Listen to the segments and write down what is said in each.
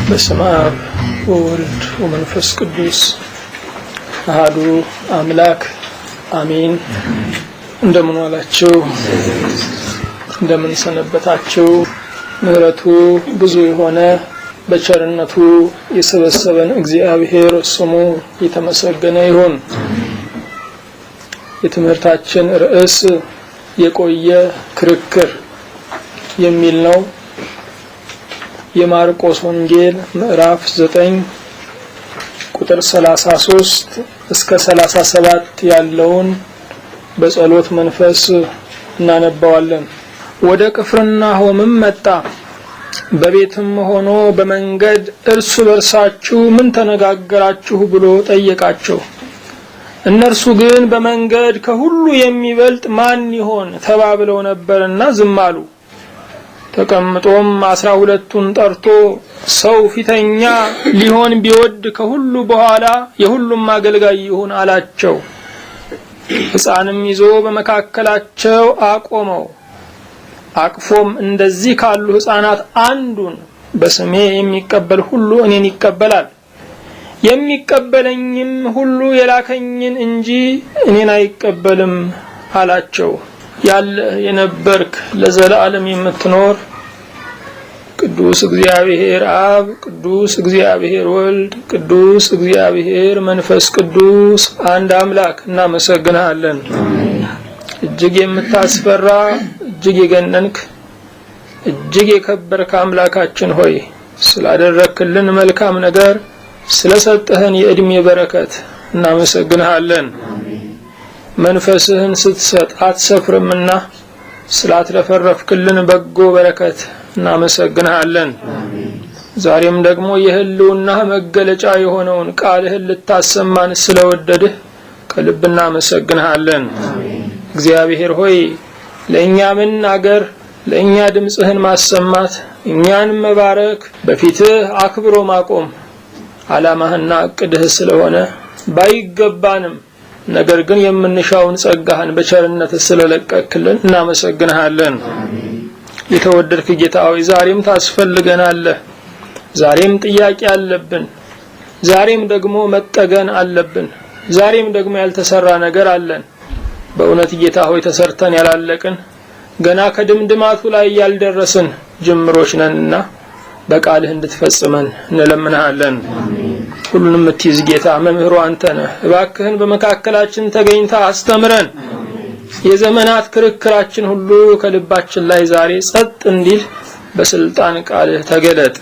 በስመ አብ ወወልድ ወመንፈስ ቅዱስ አሐዱ አምላክ አሜን። እንደምን ዋላችሁ? እንደምን ሰነበታችሁ? ምሕረቱ ብዙ የሆነ በቸርነቱ የሰበሰበን እግዚአብሔር ስሙ የተመሰገነ ይሁን። የትምህርታችን ርዕስ የቆየ ክርክር የሚል ነው። የማርቆስ ወንጌል ምዕራፍ 9 ቁጥር 33 እስከ 37 ያለውን በጸሎት መንፈስ እናነባዋለን። ወደ ቅፍርናሆምም መጣ። በቤትም ሆኖ በመንገድ እርሱ በርሳችሁ ምን ተነጋገራችሁ ብሎ ጠየቃቸው። እነርሱ ግን በመንገድ ከሁሉ የሚበልጥ ማን ይሆን ተባብለው ነበርና ዝም አሉ። ተቀምጦም 12ቱን ጠርቶ ሰው ፊተኛ ሊሆን ቢወድ ከሁሉ በኋላ የሁሉም አገልጋይ ይሁን አላቸው። ሕፃንም ይዞ በመካከላቸው አቆመው። አቅፎም እንደዚህ ካሉ ሕፃናት አንዱን በስሜ የሚቀበል ሁሉ እኔን ይቀበላል፣ የሚቀበለኝም ሁሉ የላከኝን እንጂ እኔን አይቀበልም አላቸው። ያለህ የነበርክ ለዘላለም የምትኖር ቅዱስ እግዚአብሔር አብ፣ ቅዱስ እግዚአብሔር ወልድ፣ ቅዱስ እግዚአብሔር መንፈስ ቅዱስ አንድ አምላክ እናመሰግናለን። እጅግ የምታስፈራ እጅግ የገነንክ እጅግ የከበርክ አምላካችን ሆይ ስላደረክልን መልካም ነገር ስለሰጠህን የእድሜ በረከት እናመሰግናለን። መንፈስህን ስትሰጥ አትሰፍርምና ስላትረፈረፍክልን በጎ በረከት እናመሰግናለን። ዛሬም ደግሞ የህልውና መገለጫ የሆነውን ቃልህን ልታሰማን ስለወደድህ ከልብ እናመሰግናለን። እግዚአብሔር ሆይ ለእኛ መናገር፣ ለእኛ ድምፅህን ማሰማት፣ እኛን መባረክ፣ በፊትህ አክብሮ ማቆም ዓላማህና እቅድህ ስለሆነ ባይገባንም ነገር ግን የምንሻውን ጸጋህን በቸርነት ስለለቀቅልን እናመሰግናለን። የተወደድክ ጌታ ሆይ ዛሬም ታስፈልገናለህ። ዛሬም ጥያቄ አለብን። ዛሬም ደግሞ መጠገን አለብን። ዛሬም ደግሞ ያልተሰራ ነገር አለን። በእውነት ጌታ ሆይ ተሰርተን ያላለቅን ገና ከድምድማቱ ላይ ያልደረስን ጅምሮች ነንና በቃልህ እንድትፈጽመን እንለምንሃለን። ሁሉንም የምትይዝ ጌታ መምህሩ አንተ ነህ። እባክህን በመካከላችን ተገኝታ አስተምረን። የዘመናት ክርክራችን ሁሉ ከልባችን ላይ ዛሬ ጸጥ እንዲል በስልጣን ቃልህ ተገለጥ።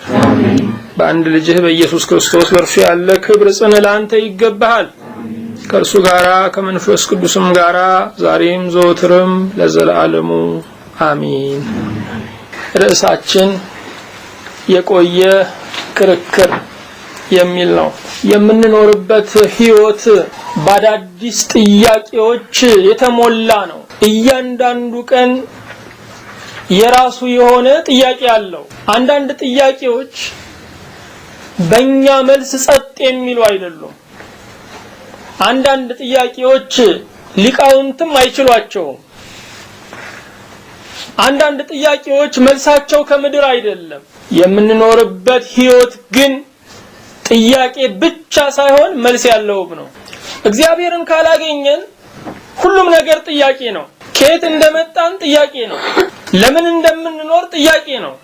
በአንድ ልጅህ በኢየሱስ ክርስቶስ በእርሱ ያለ ክብር ጽን ለአንተ ይገባሃል። ከእርሱ ጋራ ከመንፈስ ቅዱስም ጋራ ዛሬም ዘወትርም ለዘላለሙ አሜን። ርዕሳችን የቆየ ክርክር የሚል ነው። የምንኖርበት ህይወት በአዳዲስ ጥያቄዎች የተሞላ ነው። እያንዳንዱ ቀን የራሱ የሆነ ጥያቄ አለው። አንዳንድ ጥያቄዎች በእኛ መልስ ጸጥ የሚሉ አይደሉም። አንዳንድ ጥያቄዎች ሊቃውንትም አይችሏቸውም። አንዳንድ ጥያቄዎች መልሳቸው ከምድር አይደለም። የምንኖርበት ህይወት ግን ጥያቄ ብቻ ሳይሆን መልስ ያለውም ነው። እግዚአብሔርን ካላገኘን ሁሉም ነገር ጥያቄ ነው። ከየት እንደመጣን ጥያቄ ነው። ለምን እንደምንኖር ጥያቄ ነው።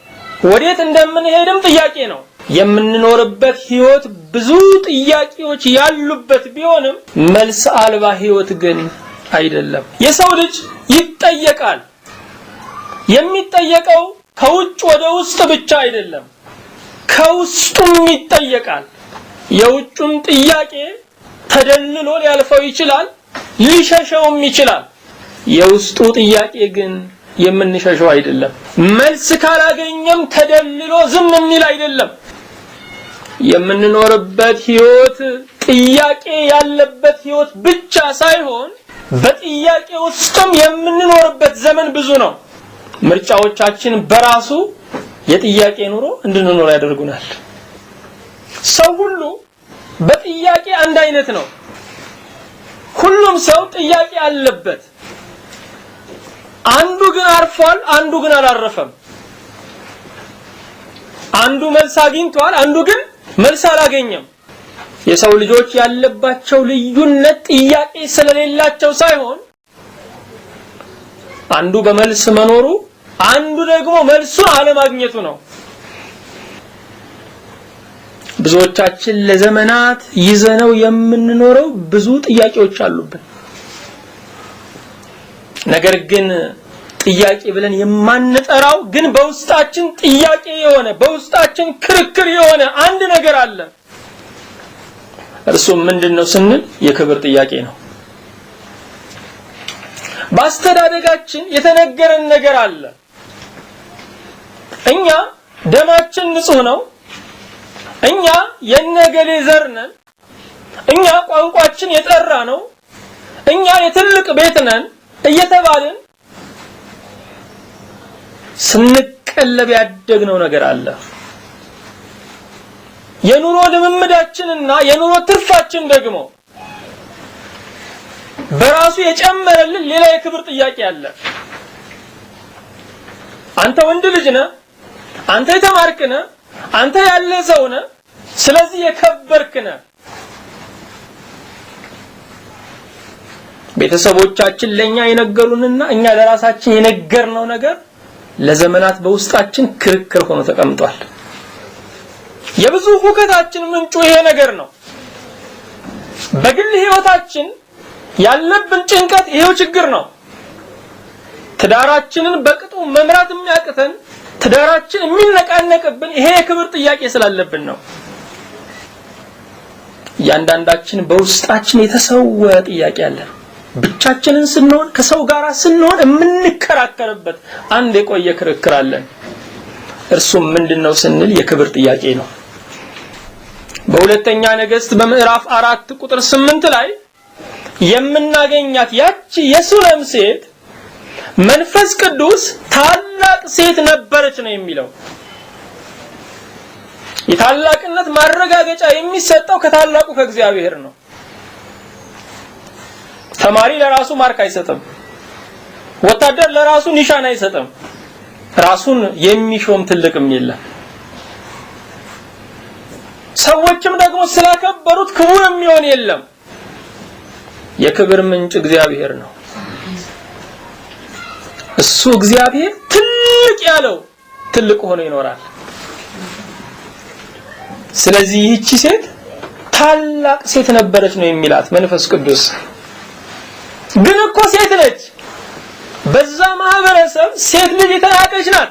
ወዴት እንደምንሄድም ጥያቄ ነው። የምንኖርበት ህይወት ብዙ ጥያቄዎች ያሉበት ቢሆንም መልስ አልባ ህይወት ግን አይደለም። የሰው ልጅ ይጠየቃል። የሚጠየቀው ከውጭ ወደ ውስጥ ብቻ አይደለም፣ ከውስጡም ይጠየቃል። የውጭም ጥያቄ ተደልሎ ሊያልፈው ይችላል፣ ሊሸሸውም ይችላል። የውስጡ ጥያቄ ግን የምንሸሸው አይደለም። መልስ ካላገኘም ተደልሎ ዝም የሚል አይደለም። የምንኖርበት ህይወት ጥያቄ ያለበት ህይወት ብቻ ሳይሆን በጥያቄ ውስጥም የምንኖርበት ዘመን ብዙ ነው። ምርጫዎቻችን በራሱ የጥያቄ ኑሮ እንድንኖር ያደርጉናል። ሰው ሁሉ በጥያቄ አንድ አይነት ነው። ሁሉም ሰው ጥያቄ አለበት። አንዱ ግን አርፏል፣ አንዱ ግን አላረፈም። አንዱ መልስ አግኝቷል፣ አንዱ ግን መልስ አላገኘም። የሰው ልጆች ያለባቸው ልዩነት ጥያቄ ስለሌላቸው ሳይሆን አንዱ በመልስ መኖሩ፣ አንዱ ደግሞ መልሱን አለማግኘቱ ነው። ብዙዎቻችን ለዘመናት ይዘነው የምንኖረው ብዙ ጥያቄዎች አሉብን። ነገር ግን ጥያቄ ብለን የማንጠራው ግን በውስጣችን ጥያቄ የሆነ በውስጣችን ክርክር የሆነ አንድ ነገር አለ። እርሱም ምንድነው ስንል የክብር ጥያቄ ነው። በአስተዳደጋችን የተነገረን ነገር አለ። እኛ ደማችን ንጹህ ነው፣ እኛ የነገሌ ዘር ነን፣ እኛ ቋንቋችን የጠራ ነው፣ እኛ የትልቅ ቤት ነን እየተባልን ስንቀለብ ያደግነው ነገር አለ። የኑሮ ልምምዳችንና የኑሮ ትርፋችን ደግሞ በራሱ የጨመረልን ሌላ የክብር ጥያቄ አለ። አንተ ወንድ ልጅ ነህ፣ አንተ የተማርክ ነህ፣ አንተ ያለ ሰው ነህ፣ ስለዚህ የከበርክ ነህ። ቤተሰቦቻችን ለኛ የነገሩንና እኛ ለራሳችን የነገርነው ነገር ለዘመናት በውስጣችን ክርክር ሆኖ ተቀምጧል። የብዙ ሁከታችን ምንጩ ይሄ ነገር ነው። በግል ህይወታችን ያለብን ጭንቀት ይሄው ችግር ነው። ትዳራችንን በቅጡ መምራት የሚያቅተን፣ ትዳራችን የሚነቃነቅብን ይሄ የክብር ጥያቄ ስላለብን ነው። እያንዳንዳችን በውስጣችን የተሰወረ ጥያቄ አለ። ብቻችንን ስንሆን ከሰው ጋር ስንሆን የምንከራከርበት አንድ የቆየ ክርክር አለን። እርሱም ምንድነው ስንል የክብር ጥያቄ ነው። በሁለተኛ ነገሥት በምዕራፍ 4 ቁጥር 8 ላይ የምናገኛት ያቺ የሱነም ሴት መንፈስ ቅዱስ ታላቅ ሴት ነበረች ነው የሚለው። የታላቅነት ማረጋገጫ የሚሰጠው ከታላቁ ከእግዚአብሔር ነው። ተማሪ ለራሱ ማርክ አይሰጥም። ወታደር ለራሱ ኒሻን አይሰጥም። ራሱን የሚሾም ትልቅም የለም። ሰዎችም ደግሞ ስላከበሩት ክቡር የሚሆን የለም። የክብር ምንጭ እግዚአብሔር ነው። እሱ እግዚአብሔር ትልቅ ያለው ትልቅ ሆኖ ይኖራል። ስለዚህ ይህቺ ሴት ታላቅ ሴት ነበረች ነው የሚላት መንፈስ ቅዱስ። ግን እኮ ሴት ነች። በዛ ማህበረሰብ ሴት ልጅ የተናቀች ናት።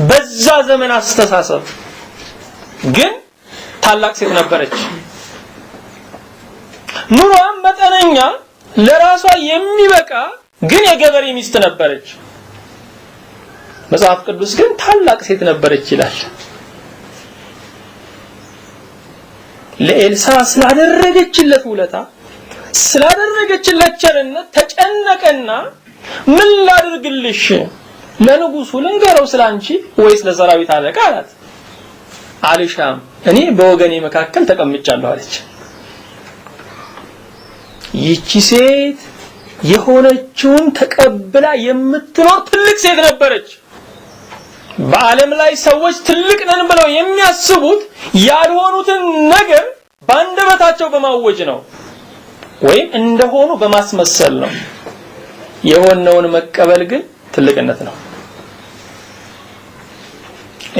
በዛ ዘመን አስተሳሰብ ግን ታላቅ ሴት ነበረች። ኑሮዋም መጠነኛ ለራሷ የሚበቃ ግን የገበሬ ሚስት ነበረች። መጽሐፍ ቅዱስ ግን ታላቅ ሴት ነበረች ይላል። ለኤልሳ ስላደረገችለት ውለታ ስላደረገችለት ቸርነት ተጨነቀና ምን ላድርግልሽ? ለንጉሱ ልንገረው ስላንቺ ወይስ ለሰራዊት አለቃ አላት። አልሻም፣ እኔ በወገኔ መካከል ተቀምጫለሁ አለች። ይቺ ሴት የሆነችውን ተቀብላ የምትኖር ትልቅ ሴት ነበረች። በዓለም ላይ ሰዎች ትልቅ ነን ብለው የሚያስቡት ያልሆኑትን ነገር በአንደበታቸው በማወጅ ነው ወይም እንደሆኑ በማስመሰል ነው። የሆነውን መቀበል ግን ትልቅነት ነው።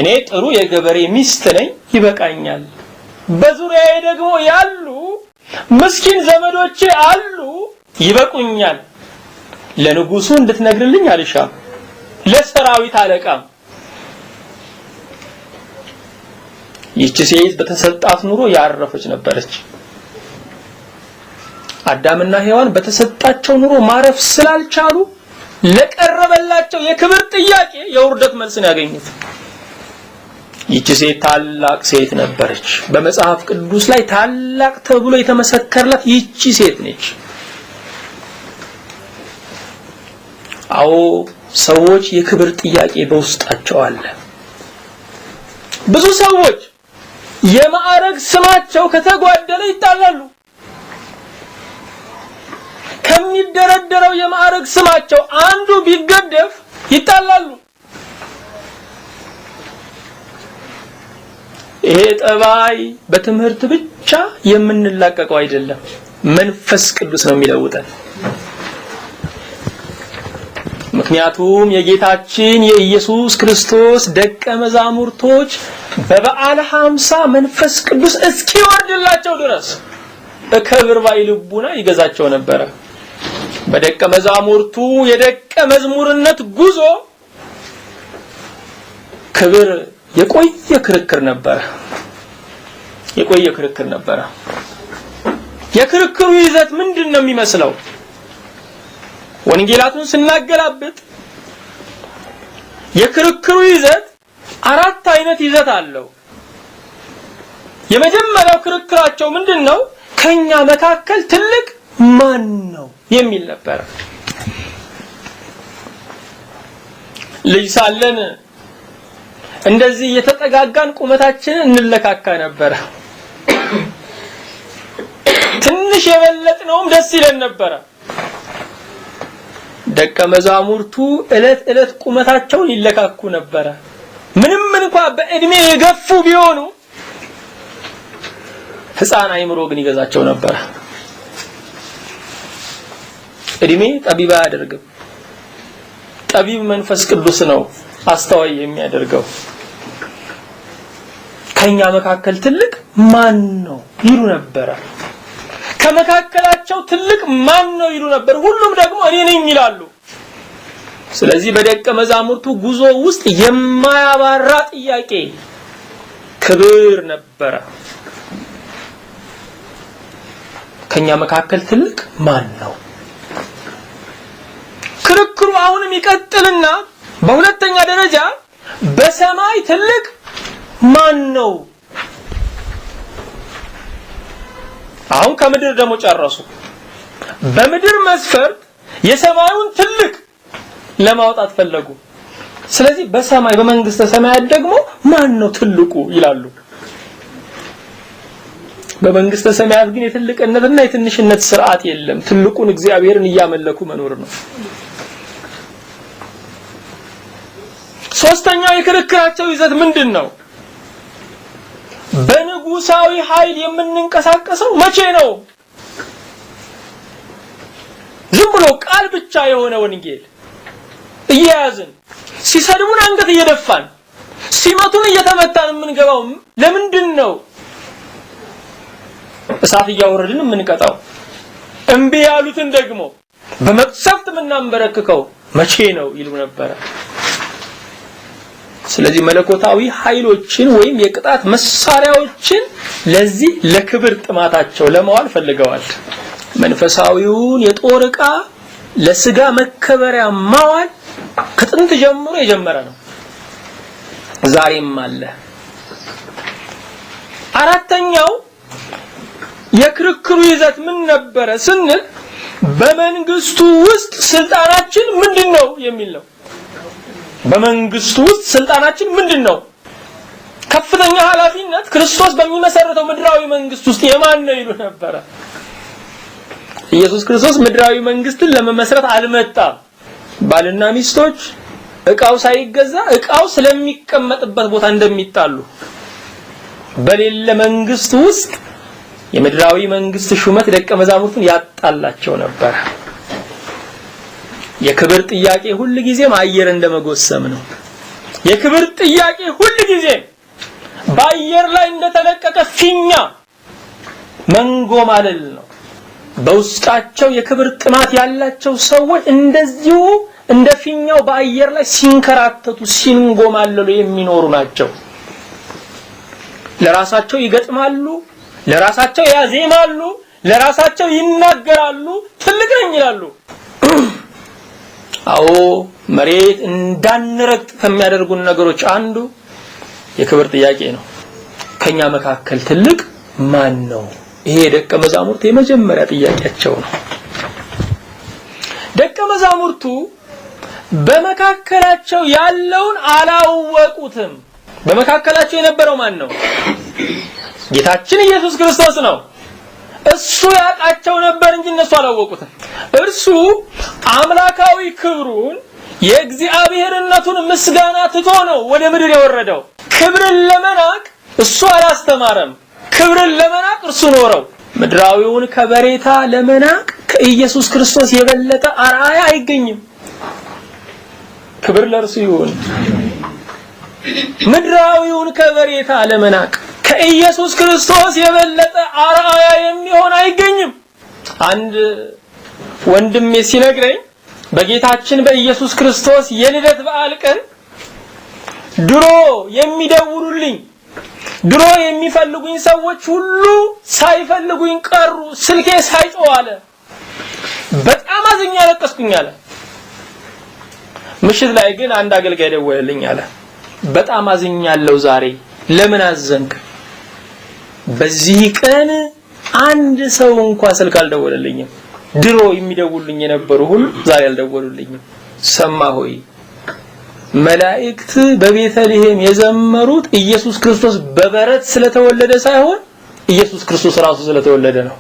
እኔ ጥሩ የገበሬ ሚስት ነኝ፣ ይበቃኛል። በዙሪያዬ ደግሞ ያሉ ምስኪን ዘመዶቼ አሉ፣ ይበቁኛል። ለንጉሱ እንድትነግርልኝ አልሻም፣ ለሰራዊት አለቃም። ይህች ሴት በተሰጣት ኑሮ ያረፈች ነበረች። አዳምና ሔዋን በተሰጣቸው ኑሮ ማረፍ ስላልቻሉ ለቀረበላቸው የክብር ጥያቄ የውርደት መልስን ያገኙት። ይህች ሴት ታላቅ ሴት ነበረች። በመጽሐፍ ቅዱስ ላይ ታላቅ ተብሎ የተመሰከረላት ይህች ሴት ነች። አዎ ሰዎች የክብር ጥያቄ በውስጣቸው አለ። ብዙ ሰዎች የማዕረግ ስማቸው ከተጓደለ ይጣላሉ። ከሚደረደረው የማዕረግ ስማቸው አንዱ ቢገደፍ ይጣላሉ። ይሄ ጠባይ በትምህርት ብቻ የምንላቀቀው አይደለም፣ መንፈስ ቅዱስ ነው የሚለውጠን። ምክንያቱም የጌታችን የኢየሱስ ክርስቶስ ደቀ መዛሙርቶች በበዓለ 50 መንፈስ ቅዱስ እስኪወርድላቸው ድረስ በክብር ባይ ልቡና ይገዛቸው ነበር። በደቀ መዛሙርቱ የደቀ መዝሙርነት ጉዞ ክብር የቆየ ክርክር ነበር። የክርክሩ ይዘት ምንድነው የሚመስለው? ወንጌላቱን ስናገላብጥ የክርክሩ ይዘት 4 አይነት ይዘት አለው። የመጀመሪያው ክርክራቸው ምንድነው? ከኛ መካከል ትልቅ ማን ነው የሚል ነበር። ልጅ ሳለን እንደዚህ የተጠጋጋን ቁመታችንን እንለካካ ነበር። ትንሽ የበለጥነውም ደስ ይለን ነበር። ደቀ መዛሙርቱ እለት ቁመታቸውን ይለካኩ ነበር። ምንም እንኳን በእድሜ የገፉ ቢሆኑ ሕፃን አይምሮ ግን ይገዛቸው ነበር። እድሜ ጠቢብ አያደርግም። ጠቢብ መንፈስ ቅዱስ ነው አስተዋይ የሚያደርገው። ከኛ መካከል ትልቅ ማን ነው ይሉ ነበር። ከመካከላቸው ትልቅ ማን ነው ይሉ ነበር። ሁሉም ደግሞ እኔ ነኝ ይላሉ። ስለዚህ በደቀ መዛሙርቱ ጉዞ ውስጥ የማያባራ ጥያቄ ክብር ነበር። ከኛ መካከል ትልቅ ማን ነው? ክርክሩ አሁንም ይቀጥልና በሁለተኛ ደረጃ በሰማይ ትልቅ ማን ነው? አሁን ከምድር ደግሞ ጨረሱ። በምድር መስፈርት የሰማዩን ትልቅ ለማውጣት ፈለጉ። ስለዚህ በሰማይ በመንግስተ ሰማያት ደግሞ ማን ነው ትልቁ ይላሉ። በመንግስተ ሰማያት ግን የትልቅነትና የትንሽነት ስርዓት የለም። ትልቁን እግዚአብሔርን እያመለኩ መኖር ነው። ሶስተኛው የክርክራቸው ይዘት ምንድነው? በንጉሳዊ ኃይል የምንንቀሳቀሰው መቼ ነው? ዝም ብሎ ቃል ብቻ የሆነ ወንጌል እያያዝን ሲሰድቡን አንገት እየደፋን ሲመቱን እየተመታን የምንገባው ለምንድን ነው? እሳት እያወረድን የምንቀጣው እምቢ ያሉትን ደግሞ በመቅሰፍት የምናንበረክከው መቼ ነው ይሉ ነበር። ስለዚህ መለኮታዊ ኃይሎችን ወይም የቅጣት መሳሪያዎችን ለዚህ ለክብር ጥማታቸው ለማዋል ፈልገዋል። መንፈሳዊውን የጦር ዕቃ ለስጋ መከበሪያ ማዋል ከጥንት ጀምሮ የጀመረ ነው፣ ዛሬም አለ። አራተኛው የክርክሩ ይዘት ምን ነበረ ስንል በመንግስቱ ውስጥ ስልጣናችን ምንድነው የሚል ነው። በመንግስቱ ውስጥ ስልጣናችን ምንድነው? ከፍተኛ ኃላፊነት ክርስቶስ በሚመሰረተው ምድራዊ መንግስት ውስጥ የማን ነው ይሉ ነበር። ኢየሱስ ክርስቶስ ምድራዊ መንግስትን ለመመስረት አልመጣም። ባልና ሚስቶች ዕቃው ሳይገዛ ዕቃው ስለሚቀመጥበት ቦታ እንደሚጣሉ በሌለ መንግስት ውስጥ የምድራዊ መንግስት ሹመት ደቀ መዛሙርቱን ያጣላቸው ነበር። የክብር ጥያቄ ሁሉ ጊዜም አየር እንደመጎሰም ነው። የክብር ጥያቄ ሁሉ ጊዜ በአየር ላይ እንደተለቀቀ ፊኛ መንጎማለል ነው። በውስጣቸው የክብር ጥማት ያላቸው ሰዎች እንደዚሁ እንደ ፊኛው በአየር ላይ ሲንከራተቱ ሲንጎማለሉ የሚኖሩ ናቸው። ለራሳቸው ይገጥማሉ፣ ለራሳቸው ያዜማሉ፣ ለራሳቸው ይናገራሉ፣ ትልቅ ነኝ ይላሉ። አዎ መሬት እንዳንረግጥ ከሚያደርጉን ነገሮች አንዱ የክብር ጥያቄ ነው። ከኛ መካከል ትልቅ ማን ነው? ይሄ ደቀ መዛሙርት የመጀመሪያ ጥያቄያቸው ነው። ደቀ መዛሙርቱ በመካከላቸው ያለውን አላወቁትም። በመካከላቸው የነበረው ማን ነው? ጌታችን ኢየሱስ ክርስቶስ ነው። እሱ ያውቃቸው ነበር እንጂ እነሱ አላወቁትም። እርሱ አምላካዊ ክብሩን የእግዚአብሔርነቱን ምስጋና ትቶ ነው ወደ ምድር የወረደው። ክብርን ለመናቅ እሱ አላስተማረም። ክብርን ለመናቅ እርሱ ኖረው። ምድራዊውን ከበሬታ ለመናቅ ከኢየሱስ ክርስቶስ የበለጠ አርአያ አይገኝም። ክብር ለእርሱ ይሁን። ምድራዊውን ከበሬታ ለመናቅ ከኢየሱስ ክርስቶስ የበለጠ አርአያ የሚሆን አይገኝም። አንድ ወንድሜ ሲነግረኝ በጌታችን በኢየሱስ ክርስቶስ የልደት በዓል ቀን ድሮ የሚደውሉልኝ ድሮ የሚፈልጉኝ ሰዎች ሁሉ ሳይፈልጉኝ ቀሩ፣ ስልኬ ሳይጮህ አለ። በጣም አዝኛ ለቀስኩኝ አለ። ምሽት ላይ ግን አንድ አገልጋይ ደወለልኝ አለ። በጣም አዝኛለሁ ዛሬ። ለምን አዘንክ? በዚህ ቀን አንድ ሰው እንኳን ስልክ አልደወለልኝም። ድሮ የሚደውሉልኝ የነበሩ ሁሉ ዛሬ አልደወሉልኝም። ሰማ ሆይ መላእክት በቤተልሔም የዘመሩት ኢየሱስ ክርስቶስ በበረት ስለተወለደ ሳይሆን ኢየሱስ ክርስቶስ ራሱ ስለተወለደ ነው።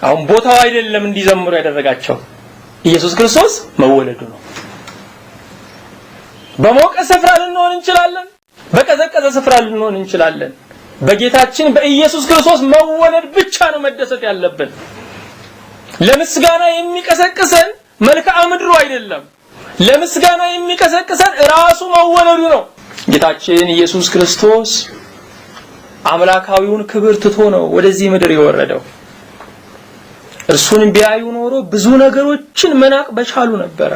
አሁን ቦታው አይደለም እንዲዘምሩ ያደረጋቸው፣ ኢየሱስ ክርስቶስ መወለዱ ነው። በሞቀ ስፍራ ልንሆን እንችላለን፣ በቀዘቀዘ ስፍራ ልንሆን እንችላለን። በጌታችን በኢየሱስ ክርስቶስ መወለድ ብቻ ነው መደሰት ያለብን። ለምስጋና የሚቀሰቅሰን መልክዓ ምድሩ አይደለም። ለምስጋና የሚቀሰቅሰን ራሱ መወለዱ ነው። ጌታችን ኢየሱስ ክርስቶስ አምላካዊውን ክብር ትቶ ነው ወደዚህ ምድር የወረደው። እርሱን ቢያዩ ኖሮ ብዙ ነገሮችን መናቅ በቻሉ ነበር።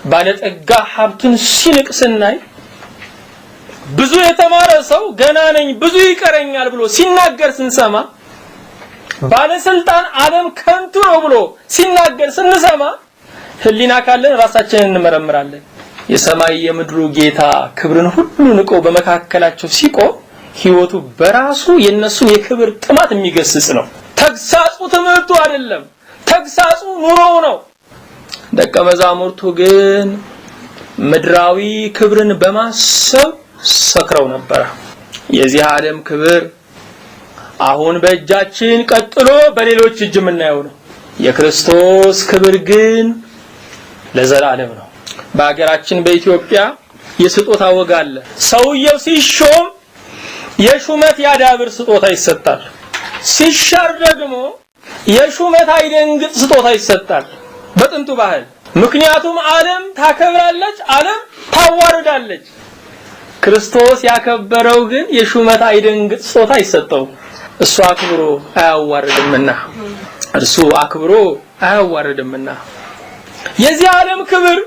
ባለጠጋ ሀብቱን ሲንቅ ስናይ፣ ብዙ የተማረ ሰው ገና ነኝ ብዙ ይቀረኛል ብሎ ሲናገር ስንሰማ፣ ባለስልጣን ዓለም ከንቱ ነው ብሎ ሲናገር ስንሰማ ህሊና ካለን ራሳችንን እንመረምራለን። የሰማይ የምድሩ ጌታ ክብርን ሁሉ ንቆ በመካከላቸው ሲቆም ሕይወቱ በራሱ የነሱን የክብር ጥማት የሚገስጽ ነው። ተግሳጹ ትምህርቱ አይደለም፣ ተግሳጹ ኑሮው ነው። ደቀ መዛሙርቱ ግን ምድራዊ ክብርን በማሰብ ሰክረው ነበር። የዚህ ዓለም ክብር አሁን በእጃችን ቀጥሎ በሌሎች እጅ የምናየው ነው። የክርስቶስ ክብር ግን ለዘላለም ነው። በአገራችን በኢትዮጵያ የስጦታ ወግ አለ። ሰውየው ሲሾም የሹመት ያዳብር ስጦታ ይሰጣል። ሲሻር ደግሞ የሹመት አይደንግጥ ስጦታ ይሰጣል በጥንቱ ባህል። ምክንያቱም ዓለም ታከብራለች፣ ዓለም ታዋርዳለች። ክርስቶስ ያከበረው ግን የሹመት አይደንግጥ ስጦታ ይሰጠው። እሱ አክብሮ አያዋርድምና እርሱ አክብሮ አያዋርድምና። የዚህ ዓለም ክብር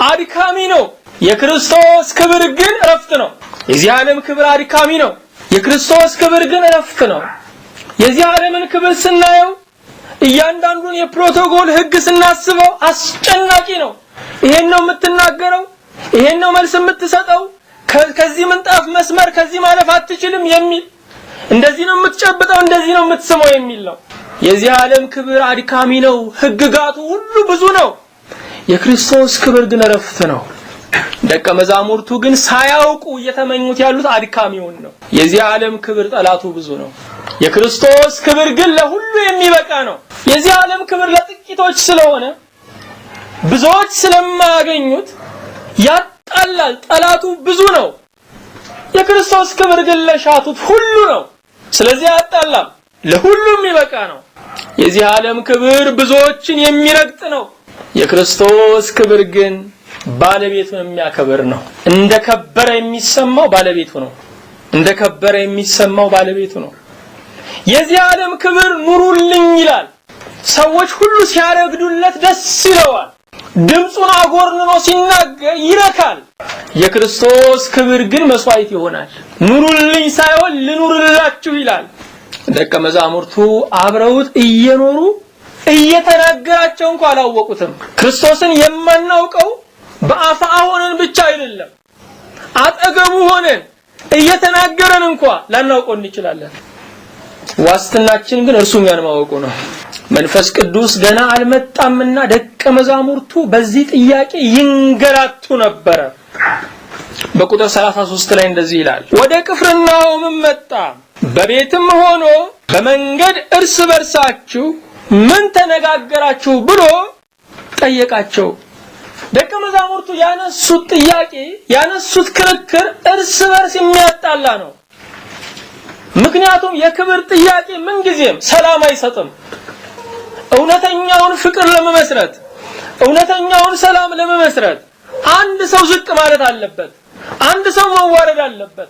አድካሚ ነው፣ የክርስቶስ ክብር ግን እረፍት ነው። የዚህ ዓለም ክብር አድካሚ ነው፣ የክርስቶስ ክብር ግን እረፍት ነው። የዚህ ዓለምን ክብር ስናየው እያንዳንዱን የፕሮቶኮል ህግ ስናስበው አስጨናቂ ነው። ይሄን ነው የምትናገረው፣ ይሄን ነው መልስ የምትሰጠው፣ ከዚህ ምንጣፍ መስመር ከዚህ ማለፍ አትችልም የሚል፣ እንደዚህ ነው የምትጨብጠው፣ እንደዚህ ነው የምትስመው የሚል ነው። የዚህ ዓለም ክብር አድካሚ ነው፣ ህግጋቱ ሁሉ ብዙ ነው። የክርስቶስ ክብር ግን እረፍት ነው። ደቀ መዛሙርቱ ግን ሳያውቁ እየተመኙት ያሉት አድካሚውን ነው። የዚህ ዓለም ክብር ጠላቱ ብዙ ነው። የክርስቶስ ክብር ግን ለሁሉ የሚበቃ ነው። የዚህ ዓለም ክብር ለጥቂቶች ስለሆነ ብዙዎች ስለማያገኙት ያጣላል፣ ጠላቱ ብዙ ነው። የክርስቶስ ክብር ግን ለሻቱት ሁሉ ነው። ስለዚህ ያጣላል፣ ለሁሉም የሚበቃ ነው። የዚህ ዓለም ክብር ብዙዎችን የሚረግጥ ነው። የክርስቶስ ክብር ግን ባለቤቱን የሚያከብር ነው። እንደከበረ የሚሰማው ባለቤቱ ነው። እንደከበረ የሚሰማው ባለቤቱ ነው። የዚህ ዓለም ክብር ኑሩልኝ ይላል። ሰዎች ሁሉ ሲያረግዱለት ደስ ይለዋል። ድምጹን አጎርንኖ ሲናገር ይረካል። የክርስቶስ ክብር ግን መስዋዕት ይሆናል። ኑሩልኝ ሳይሆን ልኑርላችሁ ይላል። ደቀ መዛሙርቱ አብረውት እየኖሩ እየተናገራቸው እንኳን አላወቁትም። ክርስቶስን የማናውቀው በአፋ ሆነን ብቻ አይደለም፣ አጠገቡ ሆነን እየተናገረን እንኳን ላናውቀው እንችላለን። ዋስትናችን ግን እርሱ እኛን ማወቁ ነው። መንፈስ ቅዱስ ገና አልመጣምና ደቀ መዛሙርቱ በዚህ ጥያቄ ይንገላቱ ነበረ። በቁጥር 33 ላይ እንደዚህ ይላል፣ ወደ ቅፍርናሆም መጣ፣ በቤትም ሆኖ በመንገድ እርስ በርሳችሁ ምን ተነጋገራችሁ ብሎ ጠየቃቸው። ደቀ መዛሙርቱ ያነሱት ጥያቄ ያነሱት ክርክር እርስ በርስ የሚያጣላ ነው። ምክንያቱም የክብር ጥያቄ ምን ጊዜም ሰላም አይሰጥም። እውነተኛውን ፍቅር ለመመስረት እውነተኛውን ሰላም ለመመስረት አንድ ሰው ዝቅ ማለት አለበት፣ አንድ ሰው መዋረድ አለበት።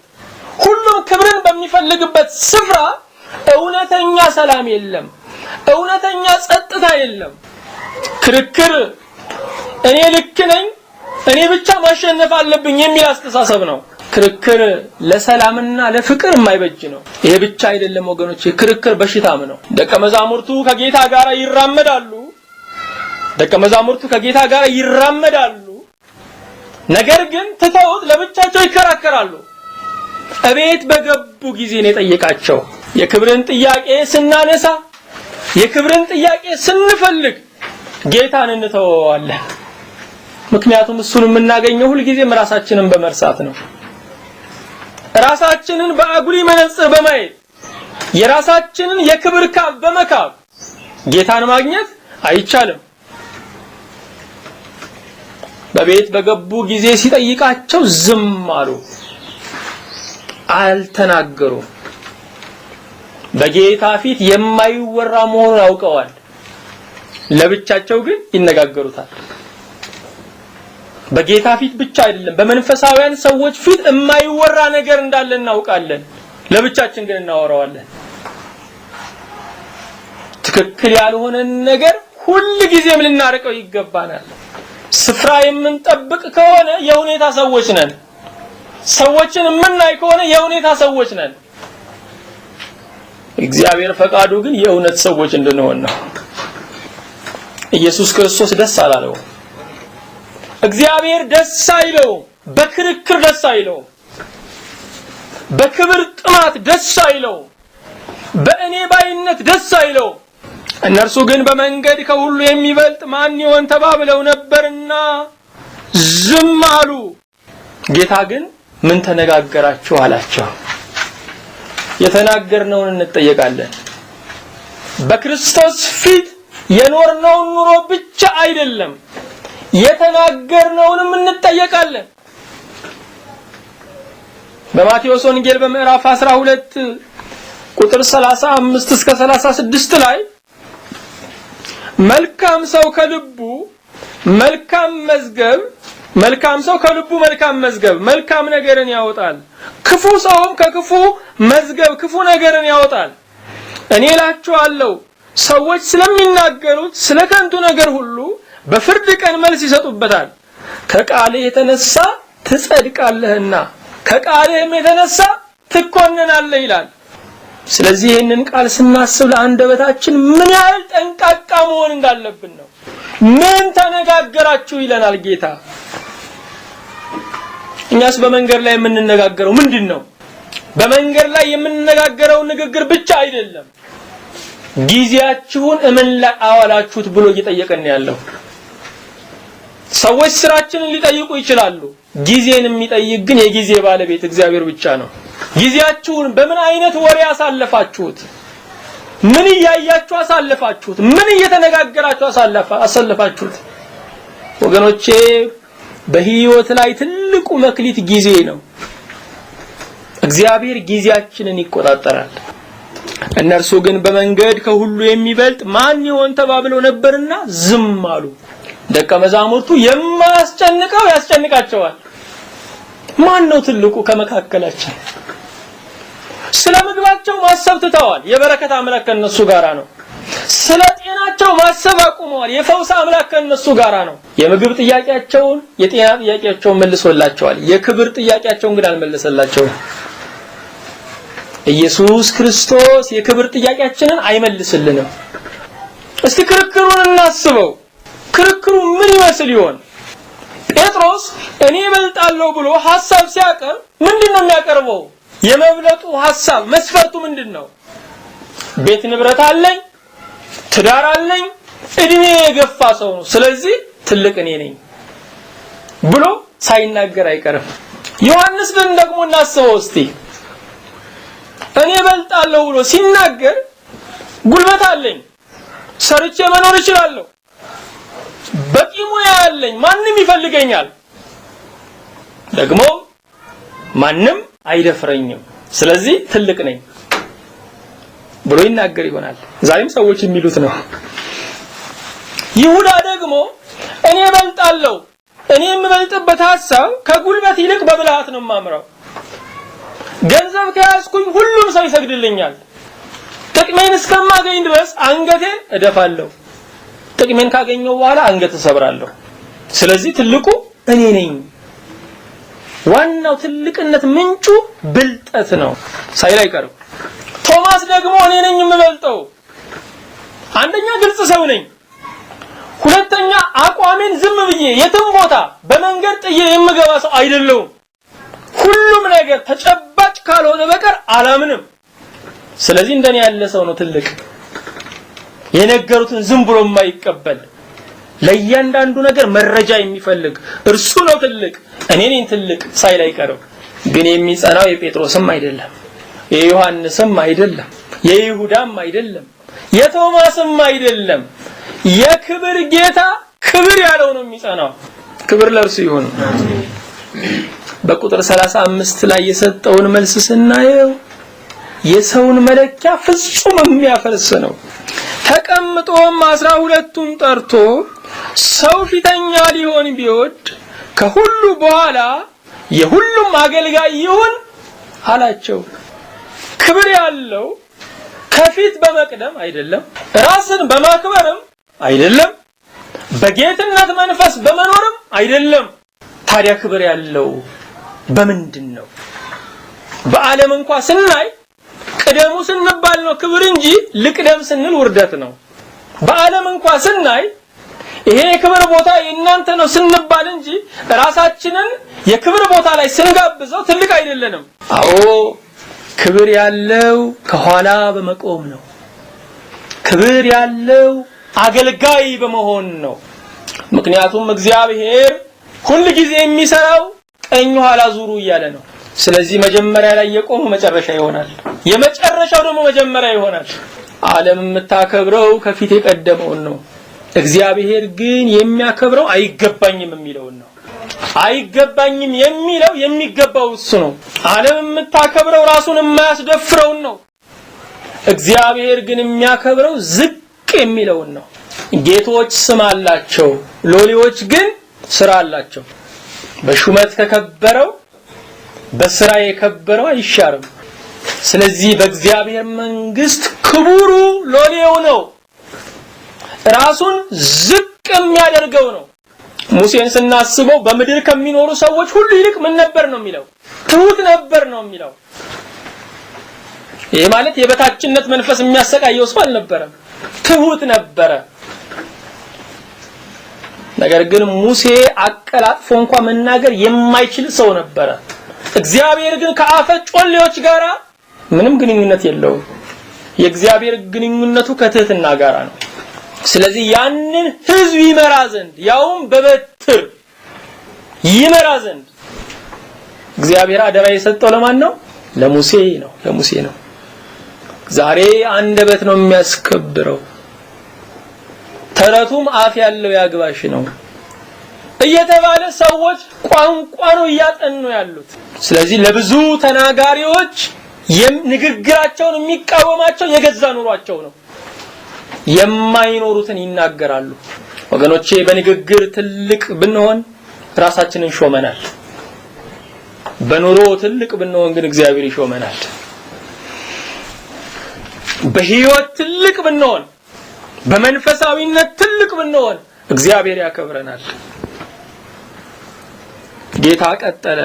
ሁሉም ክብርን በሚፈልግበት ስፍራ እውነተኛ ሰላም የለም፣ እውነተኛ ጸጥታ የለም። ክርክር እኔ ልክ ነኝ፣ እኔ ብቻ ማሸነፍ አለብኝ የሚል አስተሳሰብ ነው። ክርክር ለሰላምና ለፍቅር የማይበጅ ነው። ይሄ ብቻ አይደለም ወገኖቼ፣ ክርክር በሽታም ነው። ደቀ መዛሙርቱ ከጌታ ጋር ይራመዳሉ፣ ነገር ግን ትተውት ለብቻቸው ይከራከራሉ። እቤት በገቡ ጊዜ ነው የጠየቃቸው። የክብርን ጥያቄ ስናነሳ፣ የክብርን ጥያቄ ስንፈልግ ጌታን እንተወዋለን። ምክንያቱም እሱን የምናገኘው ሁሉ ጊዜም ራሳችንን በመርሳት ነው። ራሳችንን በአጉሊ መነጽር በማየት የራሳችንን የክብር ካብ በመካብ ጌታን ማግኘት አይቻልም። በቤት በገቡ ጊዜ ሲጠይቃቸው ዝም አሉ፣ አልተናገሩም። በጌታ ፊት የማይወራ መሆኑን አውቀዋል። ለብቻቸው ግን ይነጋገሩታል። በጌታ ፊት ብቻ አይደለም፣ በመንፈሳውያን ሰዎች ፊት የማይወራ ነገር እንዳለ እናውቃለን። ለብቻችን ግን እናወራዋለን። ትክክል ያልሆነ ነገር ሁሉ ጊዜም ልናርቀው ይገባናል። ስፍራ የምንጠብቅ ከሆነ የሁኔታ ሰዎች ነን። ሰዎችን የምናይ ከሆነ የሁኔታ ሰዎች ነን። እግዚአብሔር ፈቃዱ ግን የእውነት ሰዎች እንድንሆን ነው። ኢየሱስ ክርስቶስ ደስ አላለው። እግዚአብሔር ደስ አይለው፣ በክርክር ደስ አይለው፣ በክብር ጥማት ደስ አይለው፣ በእኔ ባይነት ደስ አይለው። እነርሱ ግን በመንገድ ከሁሉ የሚበልጥ ማን ይሆን ተባብለው ነበርና ዝም አሉ። ጌታ ግን ምን ተነጋገራችሁ አላቸው። የተናገርነውን እንጠየቃለን። በክርስቶስ ፊት የኖርነውን ኑሮ ብቻ አይደለም የተናገርነውንም እንጠየቃለን። በማቴዎስ ወንጌል በምዕራፍ 12 ቁጥር 35 እስከ 36 ላይ መልካም ሰው ከልቡ መልካም መዝገብ መልካም ነገርን ያወጣል፣ ክፉ ሰውም ከክፉ መዝገብ ክፉ ነገርን ያወጣል። እኔ እላችኋለሁ ሰዎች ስለሚናገሩት ስለ ከንቱ ነገር ሁሉ በፍርድ ቀን መልስ ይሰጡበታል። ከቃልህ የተነሳ ትጸድቃለህና ከቃልህም የተነሳ ትኮነናለህ ይላል። ስለዚህ ይህንን ቃል ስናስብ ለአንደበታችን ምን ያህል ጠንቃቃ መሆን እንዳለብን ነው። ምን ተነጋገራችሁ ይለናል ጌታ። እኛስ በመንገድ ላይ የምንነጋገረው ምንድነው? በመንገድ ላይ የምንነጋገረው ንግግር ብቻ አይደለም። ጊዜያችሁን እምን ላይ አዋላችሁት ብሎ እየጠየቀን ያለው። ሰዎች ስራችንን ሊጠይቁ ይችላሉ። ጊዜን የሚጠይቅ ግን የጊዜ ባለቤት እግዚአብሔር ብቻ ነው። ጊዜያችሁን በምን አይነት ወሬ አሳለፋችሁት? ምን እያያችሁ አሳለፋችሁት? ምን እየተነጋገራችሁ አሳለፋችሁት? ወገኖቼ በህይወት ላይ ትልቁ መክሊት ጊዜ ነው። እግዚአብሔር ጊዜያችንን ይቆጣጠራል። እነርሱ ግን በመንገድ ከሁሉ የሚበልጥ ማን ይሆን ተባብለው ነበርና ዝም አሉ። ደቀ መዛሙርቱ የማያስጨንቀው ያስጨንቃቸዋል። ማን ነው ትልቁ ከመካከላችን? ስለ ምግባቸው ማሰብ ትተዋል። የበረከት አምላክ ከነሱ ጋራ ነው። ስለ ጤናቸው ማሰብ አቁመዋል። የፈውስ አምላክ ከነሱ ጋራ ነው። የምግብ ጥያቄያቸውን የጤና ጥያቄያቸውን መልሶላቸዋል። የክብር ጥያቄያቸውን ግን አልመለሰላቸውም። ኢየሱስ ክርስቶስ የክብር ጥያቄያችንን አይመልስልንም። እስቲ ክርክሩን እናስበው። ክርክሩ ምን ይመስል ይሆን? ጴጥሮስ እኔ እበልጣለሁ ብሎ ሐሳብ ሲያቀርብ ምንድነው የሚያቀርበው? የመብለጡ ሐሳብ መስፈርቱ ምንድነው? ቤት ንብረት አለኝ፣ ትዳር አለኝ፣ እድሜ የገፋ ሰው ነው፣ ስለዚህ ትልቅ እኔ ነኝ ብሎ ሳይናገር አይቀርም። ዮሐንስ ግን ደግሞ እናስበው እስቲ። እኔ እበልጣለሁ ብሎ ሲናገር ጉልበት አለኝ፣ ሰርቼ መኖር እችላለሁ፣ በቂ ሙያ አለኝ፣ አለኝ፣ ማንም ይፈልገኛል፣ ደግሞ ማንም አይደፍረኝም፣ ስለዚህ ትልቅ ነኝ ብሎ ይናገር ይሆናል። ዛሬም ሰዎች የሚሉት ነው። ይሁዳ ደግሞ እኔ እበልጣለሁ፣ እኔ የምበልጥበት ሐሳብ ከጉልበት ይልቅ በብልሃት ነው የማምረው። ገንዘብ ከያዝኩኝ ሁሉም ሰው ይሰግድልኛል፣ ጥቅሜን እስከማገኝ ድረስ አንገቴን እደፋለሁ፣ ጥቅሜን ካገኘው በኋላ አንገት እሰብራለሁ፣ ስለዚህ ትልቁ እኔ ነኝ። ዋናው ትልቅነት ምንጩ ብልጠት ነው ሳይል አይቀርም። ቶማስ ደግሞ እኔ ነኝ የምበልጠው፣ አንደኛ ግልጽ ሰው ነኝ፣ ሁለተኛ አቋሜን ዝም ብዬ የትም ቦታ በመንገድ ጥዬ የምገባ ሰው አይደለሁም፣ ሁሉም ነገር ተጨባጭ ካልሆነ በቀር አላምንም፣ ስለዚህ እንደኔ ያለ ሰው ነው ትልቅ። የነገሩትን ዝም ብሎ የማይቀበል ለእያንዳንዱ ነገር መረጃ የሚፈልግ እርሱ ነው ትልቅ፣ እኔ ነኝ ትልቅ ሳይል አይቀርም። ግን የሚጸናው የጴጥሮስም አይደለም፣ የዮሐንስም አይደለም፣ የይሁዳም አይደለም፣ የቶማስም አይደለም፣ የክብር ጌታ ክብር ያለው ነው የሚጸናው። ክብር ለእርሱ ይሁን። በቁጥር 35 ላይ የሰጠውን መልስ ስናየው የሰውን መለኪያ ፍጹም የሚያፈርስ ነው። ተቀምጦም 12ቱን ጠርቶ ሰው ፊተኛ ሊሆን ቢወድ ከሁሉ በኋላ የሁሉም አገልጋይ ይሁን አላቸው። ክብር ያለው ከፊት በመቅደም አይደለም፣ ራስን በማክበርም አይደለም፣ በጌትነት መንፈስ በመኖርም አይደለም። ታዲያ ክብር ያለው በምንድን ነው? በዓለም እንኳን ስናይ ቅደሙ ስንባል ነው ክብር እንጂ ልቅደም ስንል ውርደት ነው። በዓለም እንኳን ስናይ ይሄ የክብር ቦታ የእናንተ ነው ስንባል እንጂ ራሳችንን የክብር ቦታ ላይ ስንጋብዘው ትልቅ አይደለንም። አዎ ክብር ያለው ከኋላ በመቆም ነው። ክብር ያለው አገልጋይ በመሆን ነው። ምክንያቱም እግዚአብሔር ሁሉ ጊዜ የሚሰራው ቀኝ ኋላ ዙሩ እያለ ነው። ስለዚህ መጀመሪያ ላይ የቆመው መጨረሻ ይሆናል፣ የመጨረሻው ደግሞ መጀመሪያ ይሆናል። ዓለም የምታከብረው ከፊት የቀደመውን ነው። እግዚአብሔር ግን የሚያከብረው አይገባኝም የሚለውን ነው። አይገባኝም የሚለው የሚገባው እሱ ነው። ዓለም የምታከብረው ራሱን የማያስደፍረውን ነው። እግዚአብሔር ግን የሚያከብረው ዝቅ የሚለውን ነው። ጌቶች ስም አላቸው፣ ሎሌዎች ግን ስራ አላቸው። በሹመት ከከበረው በስራ የከበረው አይሻርም። ስለዚህ በእግዚአብሔር መንግስት ክቡሩ ሎሌው ነው፣ ራሱን ዝቅ የሚያደርገው ነው። ሙሴን ስናስበው በምድር ከሚኖሩ ሰዎች ሁሉ ይልቅ ምን ነበር ነው የሚለው? ትሁት ነበር ነው የሚለው። ይሄ ማለት የበታችነት መንፈስ የሚያሰቃየው ሰው አልነበረም፣ ትሁት ነበረ። ነገር ግን ሙሴ አቀላጥፎ እንኳን መናገር የማይችል ሰው ነበረ። እግዚአብሔር ግን ከአፈ ጮሌዎች ጋራ ምንም ግንኙነት የለውም። የእግዚአብሔር ግንኙነቱ ከትህትና ጋራ ነው። ስለዚህ ያንን ህዝብ ይመራ ዘንድ ያውም በበትር ይመራ ዘንድ እግዚአብሔር አደራ የሰጠው ለማን ነው? ለሙሴ ነው። ለሙሴ ነው። ዛሬ አንደበት ነው የሚያስከብረው። ተረቱም አፍ ያለው ያግባሽ ነው እየተባለ ሰዎች ቋንቋ ነው እያጠኑ ያሉት። ስለዚህ ለብዙ ተናጋሪዎች ንግግራቸውን የሚቃወማቸው የገዛ ኑሯቸው ነው። የማይኖሩትን ይናገራሉ። ወገኖቼ በንግግር ትልቅ ብንሆን ራሳችንን ሾመናል። በኑሮ ትልቅ ብንሆን ግን እግዚአብሔር ይሾመናል። በህይወት ትልቅ ብንሆን፣ በመንፈሳዊነት ትልቅ ብንሆን እግዚአብሔር ያከብረናል። ጌታ ቀጠለ።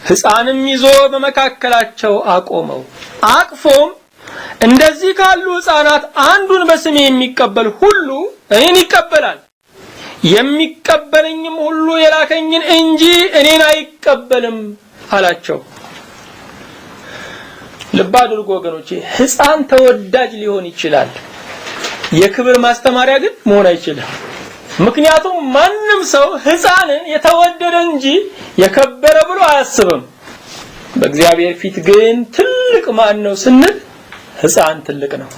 ሕፃንም ይዞ በመካከላቸው አቆመው፣ አቅፎም እንደዚህ ካሉ ሕፃናት አንዱን በስሜ የሚቀበል ሁሉ እኔን ይቀበላል፣ የሚቀበለኝም ሁሉ የላከኝን እንጂ እኔን አይቀበልም አላቸው። ልብ አድርጉ ወገኖቼ፣ ሕፃን ተወዳጅ ሊሆን ይችላል፣ የክብር ማስተማሪያ ግን መሆን አይችልም። ምክንያቱም ማንም ሰው ሕፃንን የተወደደ እንጂ የከበረ ብሎ አያስብም። በእግዚአብሔር ፊት ግን ትልቅ ማን ነው ስንል ሕፃን ትልቅ ነው።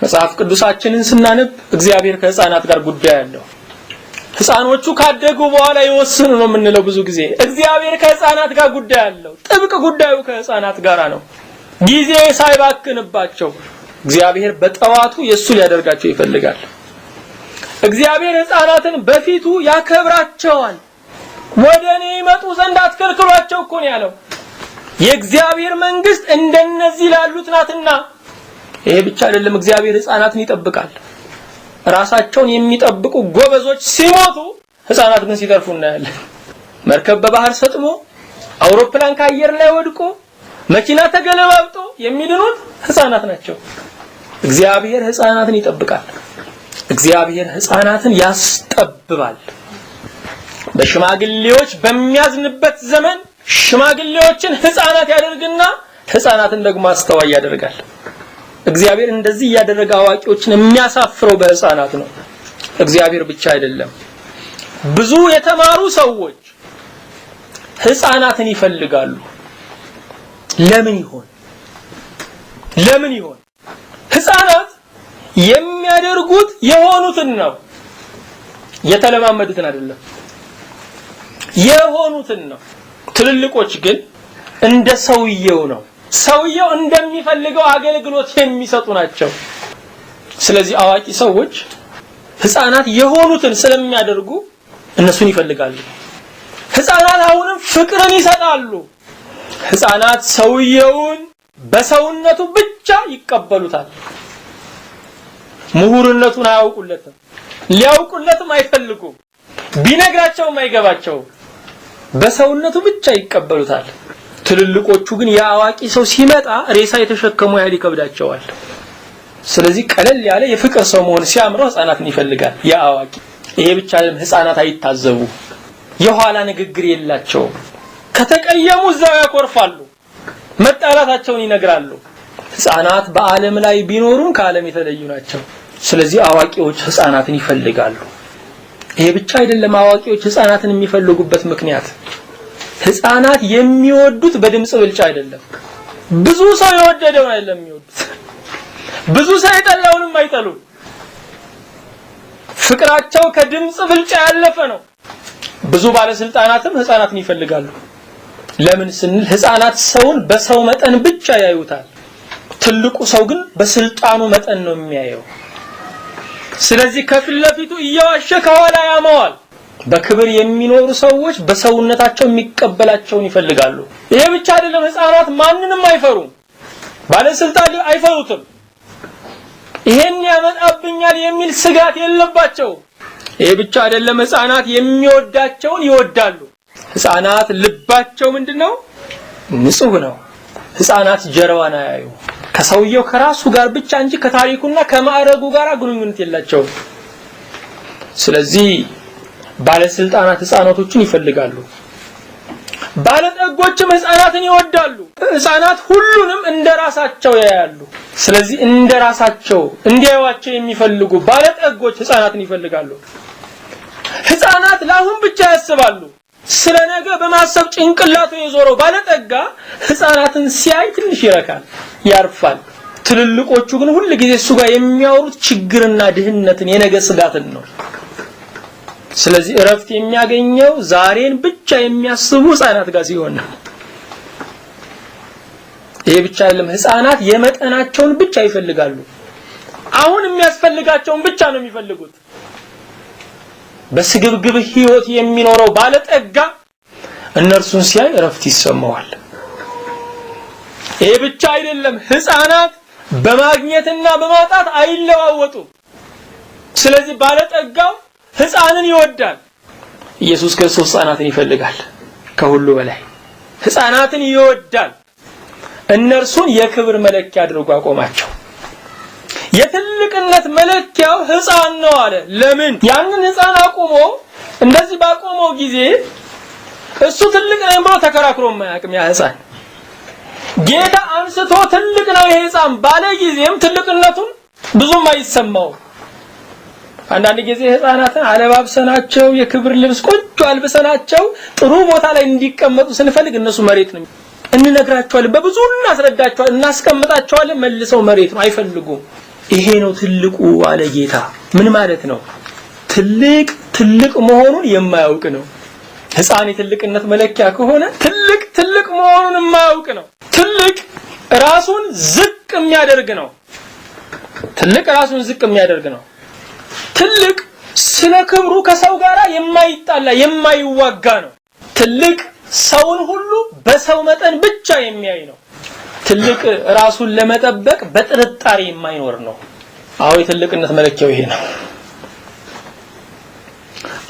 መጽሐፍ ቅዱሳችንን ስናነብ እግዚአብሔር ከሕፃናት ጋር ጉዳይ አለው። ህፃኖቹ ካደጉ በኋላ ይወስኑ ነው የምንለው ብዙ ጊዜ። እግዚአብሔር ከህፃናት ጋር ጉዳይ አለው። ጥብቅ ጉዳዩ ከህፃናት ጋር ነው። ጊዜ ሳይባክንባቸው እግዚአብሔር በጠዋቱ የሱ ሊያደርጋቸው ይፈልጋል። እግዚአብሔር ህፃናትን በፊቱ ያከብራቸዋል። ወደኔ ይመጡ ዘንድ አትከልክሏቸው እኮ ነው ያለው። የእግዚአብሔር መንግስት እንደነዚህ ላሉት ናትና። ይሄ ብቻ አይደለም፣ እግዚአብሔር ህፃናትን ይጠብቃል። ራሳቸውን የሚጠብቁ ጎበዞች ሲሞቱ ህፃናት ግን ሲተርፉ እናያለን። መርከብ በባህር ሰጥሞ፣ አውሮፕላን ከአየር ላይ ወድቆ፣ መኪና ተገለባብጦ የሚድኑት ህፃናት ናቸው። እግዚአብሔር ህፃናትን ይጠብቃል። እግዚአብሔር ህፃናትን ያስጠብባል። በሽማግሌዎች በሚያዝንበት ዘመን ሽማግሌዎችን ህፃናት ያደርግና ህፃናትን ደግሞ አስተዋይ ያደርጋል። እግዚአብሔር እንደዚህ ያደረገ አዋቂዎችን የሚያሳፍረው በህፃናት ነው። እግዚአብሔር ብቻ አይደለም፣ ብዙ የተማሩ ሰዎች ህፃናትን ይፈልጋሉ። ለምን ይሆን? ህፃናት የሚያደርጉት የሆኑትን ነው፣ የተለማመዱትን አይደለም። የሆኑትን ነው። ትልልቆች ግን እንደ ሰውየው ነው። ሰውየው እንደሚፈልገው አገልግሎት የሚሰጡ ናቸው። ስለዚህ አዋቂ ሰዎች ህፃናት የሆኑትን ስለሚያደርጉ እነሱን ይፈልጋሉ። ህፃናት አሁንም ፍቅርን ይሰጣሉ። ህፃናት ሰውየውን በሰውነቱ ብቻ ይቀበሉታል። ምሁርነቱን አያውቁለትም፣ ሊያውቁለትም አይፈልጉም፣ ቢነግራቸውም አይገባቸውም። በሰውነቱ ብቻ ይቀበሉታል። ትልልቆቹ ግን የአዋቂ ሰው ሲመጣ ሬሳ የተሸከሙ ያህል ይከብዳቸዋል። ስለዚህ ቀለል ያለ የፍቅር ሰው መሆን ሲያምረው ህፃናትን ይፈልጋል የአዋቂ። ይሄ ብቻ አይደለም፣ ህፃናት አይታዘቡ፣ የኋላ ንግግር የላቸውም። ከተቀየሙ እዛው ያኮርፋሉ፣ መጣላታቸውን ይነግራሉ። ህፃናት በዓለም ላይ ቢኖሩም ከዓለም የተለዩ ናቸው። ስለዚህ አዋቂዎች ህፃናትን ይፈልጋሉ። ይሄ ብቻ አይደለም፣ አዋቂዎች ህፃናትን የሚፈልጉበት ምክንያት ህፃናት የሚወዱት በድምጽ ብልጫ አይደለም። ብዙ ሰው የወደደውን አይደለም የሚወዱት፣ ብዙ ሰው የጠላውንም አይጠሉም። ፍቅራቸው ከድምጽ ብልጫ ያለፈ ነው። ብዙ ባለስልጣናትም ህፃናትን ይፈልጋሉ። ለምን ስንል ህፃናት ሰውን በሰው መጠን ብቻ ያዩታል። ትልቁ ሰው ግን በስልጣኑ መጠን ነው የሚያየው። ስለዚህ ከፊት ለፊቱ እያዋሸ ከኋላ ያማዋል። በክብር የሚኖሩ ሰዎች በሰውነታቸው የሚቀበላቸውን ይፈልጋሉ። ይሄ ብቻ አይደለም፣ ህፃናት ማንንም አይፈሩም፣ ባለስልጣን አይፈሩትም። ይሄን ያመጣብኛል የሚል ስጋት የለባቸው። ይሄ ብቻ አይደለም፣ ህፃናት የሚወዳቸውን ይወዳሉ። ህፃናት ልባቸው ምንድነው? ንጹህ ነው። ህፃናት ጀርባን አያዩ፣ ከሰውየው ከራሱ ጋር ብቻ እንጂ ከታሪኩና ከማዕረጉ ጋር ግንኙነት የላቸውም። ስለዚህ ባለስልጣናት ህፃናቶችን ይፈልጋሉ። ባለጠጎችም ህፃናትን ይወዳሉ። ህፃናት ሁሉንም እንደራሳቸው ያያሉ። ስለዚህ እንደራሳቸው እንዲያዩዋቸው የሚፈልጉ ባለጠጎች ህፃናትን ይፈልጋሉ። ህፃናት ለአሁን ብቻ ያስባሉ። ስለነገ በማሰብ ጭንቅላቱ የዞረው ባለጠጋ ህፃናትን ሲያይ ትንሽ ይረካል፣ ያርፋል። ትልልቆቹ ግን ሁሉ ጊዜ እሱ ጋር የሚያወሩት ችግርና ድህነትን፣ የነገ ስጋትን ነው። ስለዚህ እረፍት የሚያገኘው ዛሬን ብቻ የሚያስቡ ህፃናት ጋር ሲሆን ነው። ይሄ ብቻ አይደለም፣ ህፃናት የመጠናቸውን ብቻ ይፈልጋሉ። አሁን የሚያስፈልጋቸውን ብቻ ነው የሚፈልጉት። በስግብግብ ህይወት የሚኖረው ባለጠጋ እነርሱን ሲያይ እረፍት ይሰማዋል። ይሄ ብቻ አይደለም፣ ህፃናት በማግኘትና በማጣት አይለዋወጡም። ስለዚህ ባለጠጋው ህፃንን ይወዳል። ኢየሱስ ክርስቶስ ህፃናትን ይፈልጋል ከሁሉ በላይ ህፃናትን ይወዳል። እነርሱን የክብር መለኪያ አድርጎ አቆማቸው። የትልቅነት መለኪያው ህፃን ነው አለ። ለምን? ያንን ህፃን አቆሞ እንደዚህ ባቆመው ጊዜ እሱ ትልቅ ነው ብሎ ተከራክሮ የማያውቅም ያ ህፃን። ጌታ አንስቶ ትልቅ ነው ይሄ ህፃን ባለ ጊዜም ትልቅነቱን ብዙም አይሰማው። አንዳንድ ጊዜ ህፃናትን አለባብሰናቸው የክብር ልብስ ቆንጆ አልብሰናቸው ጥሩ ቦታ ላይ እንዲቀመጡ ስንፈልግ እነሱ መሬት ነው እንነግራቸዋለን፣ በብዙ እናስረዳቸዋለን፣ እናስቀምጣቸዋለን፣ መልሰው መሬት ነው አይፈልጉም። ይሄ ነው ትልቁ አለ ጌታ። ምን ማለት ነው? ትልቅ መሆኑን የማያውቅ ነው። ሕፃን የትልቅነት መለኪያ ከሆነ ትልቅ መሆኑን የማያውቅ ነው። ትልቅ ራሱን ዝቅ የሚያደርግ ነው። ትልቅ ስለ ክብሩ ከሰው ጋር የማይጣላ የማይዋጋ ነው። ትልቅ ሰውን ሁሉ በሰው መጠን ብቻ የሚያይ ነው። ትልቅ ራሱን ለመጠበቅ በጥርጣሬ የማይኖር ነው። የትልቅነት መለኪያው ይሄ ነው።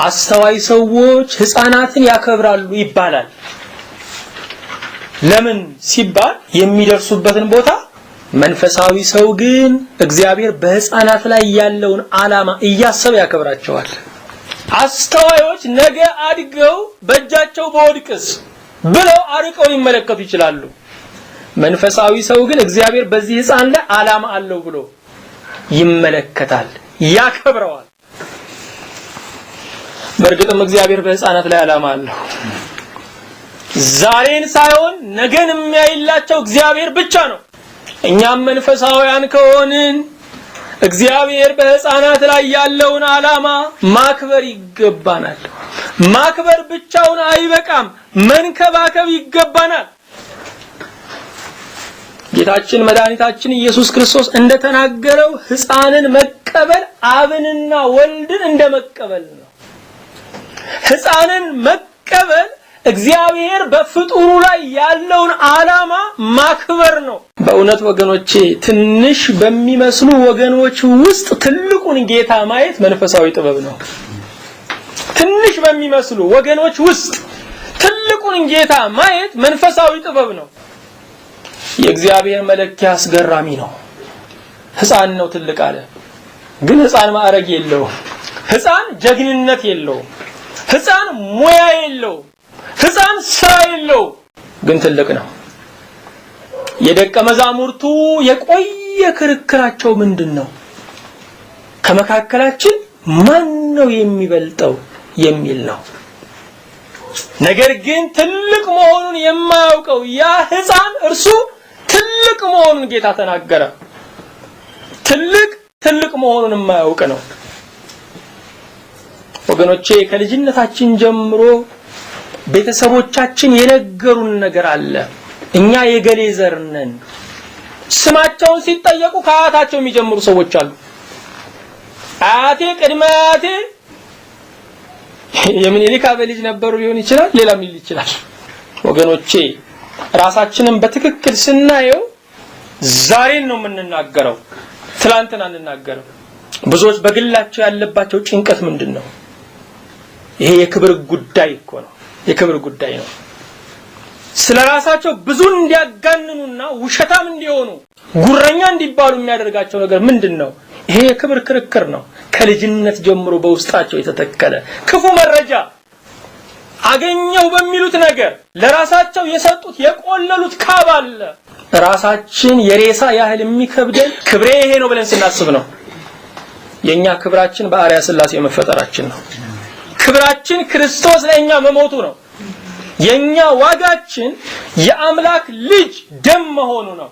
አስተዋይ ሰዎች ሕፃናትን ያከብራሉ ይባላል። ለምን ሲባል የሚደርሱበትን ቦታ። መንፈሳዊ ሰው ግን እግዚአብሔር በሕፃናት ላይ ያለውን ዓላማ እያሰበ ያከብራቸዋል። አስተዋዮች ነገ አድገው በእጃቸው በወድቅስ ብለው አርቀው ሊመለከቱ ይችላሉ። መንፈሳዊ ሰው ግን እግዚአብሔር በዚህ ሕፃን ላይ ዓላማ አለው ብሎ ይመለከታል፣ ያከብረዋል። በእርግጥም እግዚአብሔር በሕፃናት ላይ ዓላማ አለው። ዛሬን ሳይሆን ነገን የሚያይላቸው እግዚአብሔር ብቻ ነው። እኛም መንፈሳውያን ከሆንን እግዚአብሔር በሕፃናት ላይ ያለውን ዓላማ ማክበር ይገባናል። ማክበር ብቻውን አይበቃም፣ መንከባከብ ይገባናል። ጌታችን መድኃኒታችን ኢየሱስ ክርስቶስ እንደተናገረው ሕፃንን መቀበል አብንና ወልድን እንደመቀበል ነው። ሕፃንን መቀበል እግዚአብሔር በፍጡሩ ላይ ያለውን ዓላማ ማክበር ነው። በእውነት ወገኖቼ ትንሽ በሚመስሉ ወገኖች ውስጥ ትልቁን ጌታ ማየት መንፈሳዊ ጥበብ ነው። ትንሽ በሚመስሉ ወገኖች ውስጥ ትልቁን ጌታ ማየት መንፈሳዊ ጥበብ ነው። የእግዚአብሔር መለኪያ አስገራሚ ነው። ሕፃን ነው ትልቅ አለ፣ ግን ሕፃን ማዕረግ የለውም። ሕፃን ጀግንነት የለውም። ሕፃን ሙያ የለውም። ሕፃን ስራ የለውም፣ ግን ትልቅ ነው። የደቀ መዛሙርቱ የቆየ ክርክራቸው ምንድነው? ከመካከላችን ማን ነው የሚበልጠው የሚል ነው። ነገር ግን ትልቅ መሆኑን የማያውቀው ያ ሕፃን እርሱ ትልቅ መሆኑን ጌታ ተናገረ። ትልቅ መሆኑን የማያውቅ ነው። ወገኖቼ ከልጅነታችን ጀምሮ ቤተሰቦቻችን የነገሩን ነገር አለ። እኛ የገሌ ዘር ነን። ስማቸውን ሲጠየቁ ከአያታቸው የሚጀምሩ ሰዎች አሉ። አያቴ ቅድመ አያቴ የምኒልክ አበልጅ ነበሩ ሊሆን ይችላል፣ ሌላም ሊል ይችላል። ወገኖቼ ራሳችንን በትክክል ስናየው ዛሬን ነው የምንናገረው፣ ትላንትን አንናገርም። ብዙዎች በግላቸው ያለባቸው ጭንቀት ምንድነው? ይሄ የክብር ጉዳይ እኮ ነው። የክብር ጉዳይ ነው። ስለራሳቸው ብዙ እንዲያጋንኑና ውሸታም እንዲሆኑ ጉረኛ እንዲባሉ የሚያደርጋቸው ነገር ምንድነው? ይሄ የክብር ክርክር ነው። ከልጅነት ጀምሮ በውስጣቸው የተተከለ ክፉ መረጃ አገኘው በሚሉት ነገር ለራሳቸው የሰጡት የቆለሉት ካብ አለ። ራሳችን የሬሳ ያህል የሚከብደን ክብሬ ይሄ ነው ብለን ስናስብ ነው። የኛ ክብራችን በአርያ ሥላሴ መፈጠራችን ነው። ክብራችን ክርስቶስ ለኛ መሞቱ ነው። የኛ ዋጋችን የአምላክ ልጅ ደም መሆኑ ነው።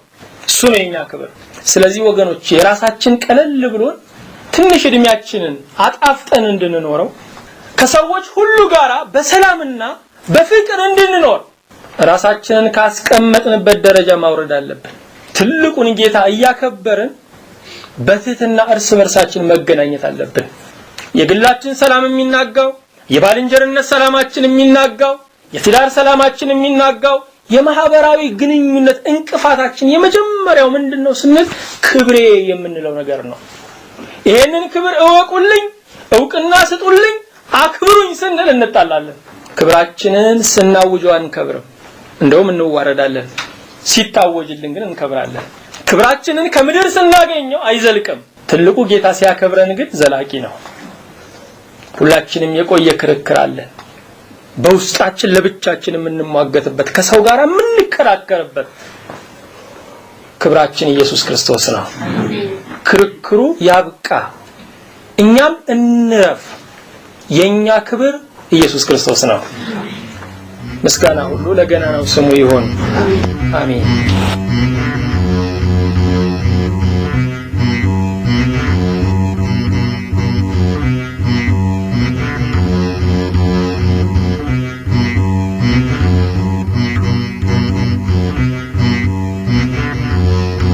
እሱ ነው የኛ ክብር። ስለዚህ ወገኖች የራሳችን ቀለል ብሎን ትንሽ እድሜያችንን አጣፍጠን እንድንኖረው ከሰዎች ሁሉ ጋራ በሰላምና በፍቅር እንድንኖር ራሳችንን ካስቀመጥንበት ደረጃ ማውረድ አለብን። ትልቁን ጌታ እያከበርን በትህትና እርስ በርሳችን መገናኘት አለብን። የግላችን ሰላም የሚናጋው፣ የባልንጀርነት ሰላማችን የሚናጋው፣ የትዳር ሰላማችን የሚናጋው፣ የማህበራዊ ግንኙነት እንቅፋታችን የመጀመሪያው ምንድነው ስንል ክብሬ የምንለው ነገር ነው። ይሄንን ክብር እወቁልኝ፣ እውቅና ስጡልኝ፣ አክብሩኝ ስንል እንጣላለን። ክብራችንን ስናውጀው አንከብርም፣ እንደውም እንዋረዳለን። ሲታወጅልን ግን እንከብራለን። ክብራችንን ከምድር ስናገኘው አይዘልቅም። ትልቁ ጌታ ሲያከብረን ግን ዘላቂ ነው። ሁላችንም የቆየ ክርክር አለን። በውስጣችን ለብቻችን የምንሟገትበት፣ ከሰው ጋር የምንከራከርበት ክብራችን ኢየሱስ ክርስቶስ ነው። ክርክሩ ያብቃ፣ እኛም እንረፍ። የኛ ክብር ኢየሱስ ክርስቶስ ነው። ምስጋና ሁሉ ለገናናው ስሙ ይሁን። አሜን።